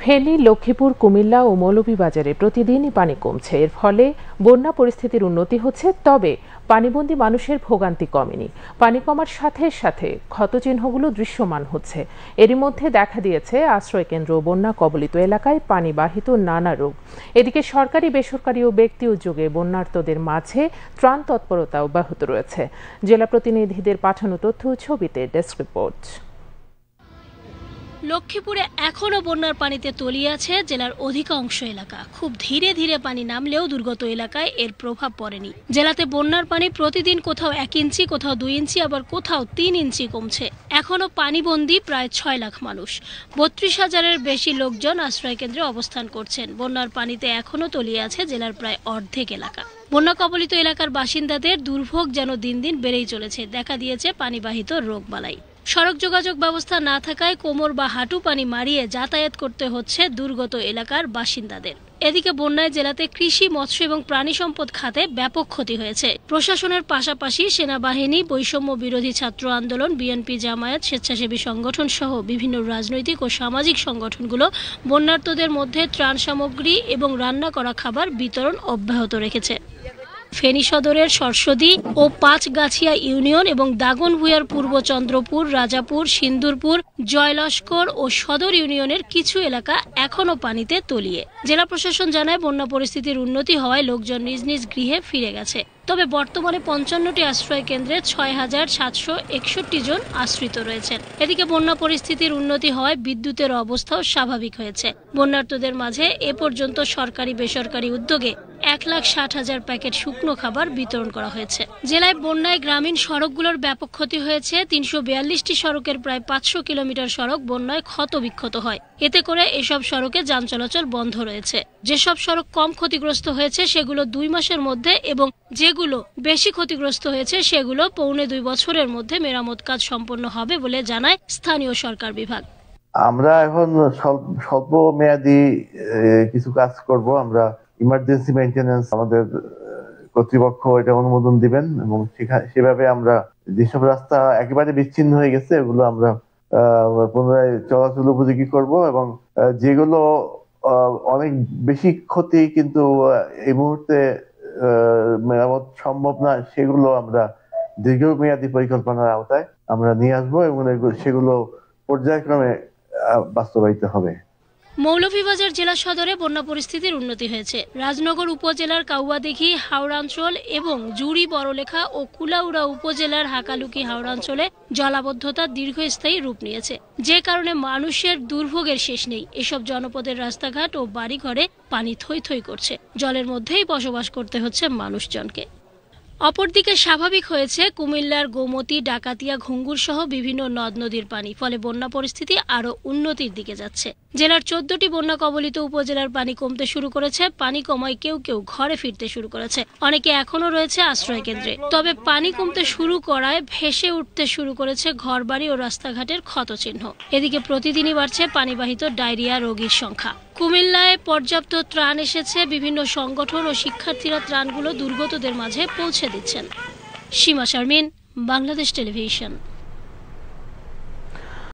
ফেনী, লক্ষ্মীপুর, কুমিল্লা ও মৌলভীবাজারে প্রতিদিনই পানি কমছে। এর ফলে বন্যা পরিস্থিতির উন্নতি হচ্ছে, তবে পানিবন্দী মানুষের ভোগান্তি কমেনি। পানি কমার সাথে সাথে ক্ষতচিহ্নগুলো দৃশ্যমান হচ্ছে। এরই মধ্যে দেখা দিয়েছে আশ্রয়কেন্দ্র ও বন্যা কবলিত এলাকায় পানিবাহিত নানা রোগ। এদিকে সরকারি, বেসরকারি ও ব্যক্তি উদ্যোগে বন্যার্তদের মাঝে ত্রাণ তৎপরতা অব্যাহত রয়েছে। জেলা প্রতিনিধিদের পাঠানো তথ্য ছবিতে ডেস্ক রিপোর্ট। লক্ষ্মীপুরে এখনো বন্যার পানিতে তলিয়ে আছে জেলার অধিকাংশ এলাকা। খুব ধীরে ধীরে পানি নামলেও দুর্গত এলাকায় এর প্রভাব পড়েনি। জেলাতে বন্যার পানি প্রতিদিন কোথাও 1 ইঞ্চি, কোথাও 2 ইঞ্চি, আবার কোথাও 3 ইঞ্চি কমছে। এখনো পানিবন্দী প্রায় 6 লাখ মানুষ। 32,000-এর বেশি লোকজন আশ্রয়কেন্দ্রে অবস্থান করছেন। বন্যার পানিতে এখনো তলিয়ে আছে জেলার প্রায় অর্ধেক এলাকা। বন্যা কবলিত এলাকার বাসিন্দাদের দুর্ভোগ যেন দিন দিন বেড়েই চলেছে। দেখা দিয়েছে পানিবাহিত রোগবালাই। সড়ক যোগাযোগ ব্যবস্থা না থাকায় কোমর বা হাঁটু পানি মারিয়ে যাতায়াত করতে হচ্ছে দুর্গত এলাকার বাসিন্দাদের। এদিকে বন্যায় জেলাতে কৃষি, মৎস্য এবং প্রাণী সম্পদ খাতে ব্যাপক ক্ষতি হয়েছে। প্রশাসনের পাশাপাশি সেনাবাহিনী, বৈষম্য বিরোধী ছাত্র আন্দোলন, বিএনপি, জামায়াত, স্বেচ্ছাসেবী সংগঠন সহ বিভিন্ন রাজনৈতিক ও সামাজিক সংগঠনগুলো বন্যার্তদের মধ্যে ত্রাণ সামগ্রী এবং রান্না করা খাবার বিতরণ অব্যাহত রেখেছে। ফেনী সদরের সরস্বতী ও পাঁচগাছিয়া ইউনিয়ন এবং দাগনভূঞার পূর্ব চন্দ্রপুর, রাজাপুর, সিন্দুরপুর, জয়লস্কর ও সদর ইউনিয়নের কিছু এলাকা এখনো পানিতে তলিয়ে। জেলা প্রশাসন জানায়, বন্যা পরিস্থিতির উন্নতি হওয়ায় লোকজন নিজ নিজ গৃহে ফিরে গেছে। তবে বর্তমানে 55টি আশ্রয় কেন্দ্রে 6,761 জন আশ্রিত রয়েছেন। এদিকে বন্যা পরিস্থিতির উন্নতি হওয়ায় বিদ্যুতের অবস্থাও স্বাভাবিক হয়েছে। বন্যার্তদের মাঝে এ পর্যন্ত সরকারি, বেসরকারি উদ্যোগে 1,60,000 প্যাকেট শুকনো খাবার বিতরণ করা হয়েছে। জেলায় বন্যায় গ্রামীণ সড়কগুলোর ব্যাপক ক্ষতি হয়েছে। 342টি সড়কের প্রায় 500 কিলোমিটার সড়ক বন্যায় ক্ষতবিক্ষত হয়। এতে করে এসব সড়কে যান চলাচল বন্ধ রয়েছে। যেসব সড়ক কম ক্ষতিগ্রস্ত হয়েছে সেগুলো 2 মাসের মধ্যে এবং যেগুলো বেশি ক্ষতিগ্রস্ত হয়েছে সেগুলো 1.25 বছরের মধ্যে মেরামত কাজ সম্পন্ন হবে বলে জানায় স্থানীয় সরকার বিভাগ। আমরা এখন স্বল্প মেয়াদী কিছু কাজ করব। আমরা ইমার্জেন্সি মেইনটেনেন্স, আমাদের কর্তৃপক্ষ এটা অনুমোদন দিবেন এবং সেভাবে আমরা যেসব রাস্তা একেবারে বিচ্ছিন্ন হয়ে গেছে এগুলো আমরা পুনরায় চলাচল উপযোগী করব এবং যেগুলো অনেক বেশি ক্ষতি কিন্তু এই মুহূর্তে মেরামত সম্ভব না সেগুলো আমরা দীর্ঘমেয়াদী পরিকল্পনার আওতায় আমরা নিয়ে আসবো এবং সেগুলো পর্যায়ক্রমে বাস্তবায়িত হবে। মৌলভীবাজার জেলা সদরে বন্যা পরিস্থিতির উন্নতি হয়েছে। রাজনগর উপজেলার কাউয়াদিঘি হাওড়াঞ্চল এবং জুড়ি, বড়লেখা ও কুলাউড়া উপজেলার হাকালুকি হাওড়াঞ্চলে জলাবদ্ধতা দীর্ঘস্থায়ী রূপ নিয়েছে, যে কারণে মানুষের দুর্ভোগের শেষ নেই। এসব জনপদের রাস্তাঘাট ও বাড়িঘরে পানি থই থই করছে। জলের মধ্যেই বসবাস করতে হচ্ছে মানুষজনকে। অপরদিকে স্বাভাবিক হয়েছে কুমিল্লার গোমতী, ডাকাতিয়া, ঘুঙ্গুর সহ বিভিন্ন নদ নদীর পানি। ফলে বন্যা পরিস্থিতি আরো উন্নতির দিকে যাচ্ছে। জেলার 14টি বন্যা কবলিত উপজেলার পানি কমতে শুরু করেছে। পানি কমায় কেউ কেউ ঘরে ফিরতে শুরু করেছে। অনেকে এখনো রয়েছে আশ্রয় কেন্দ্রে। তবে পানি কমতে শুরু করায় ভেসে উঠতে শুরু করেছে ঘরবাড়ি ও রাস্তাঘাটের ক্ষতচিহ্ন। এদিকে প্রতিদিনই বাড়ছে পানিবাহিত ডায়রিয়া রোগীর সংখ্যা। কুমিল্লায় পর্যাপ্ত ত্রাণ এসেছে। বিভিন্ন সংগঠন ও শিক্ষার্থীরা ত্রাণগুলো দুর্গতদের মাঝে পৌঁছে দিচ্ছেন। সীমা শারমিন, বাংলাদেশ টেলিভিশন।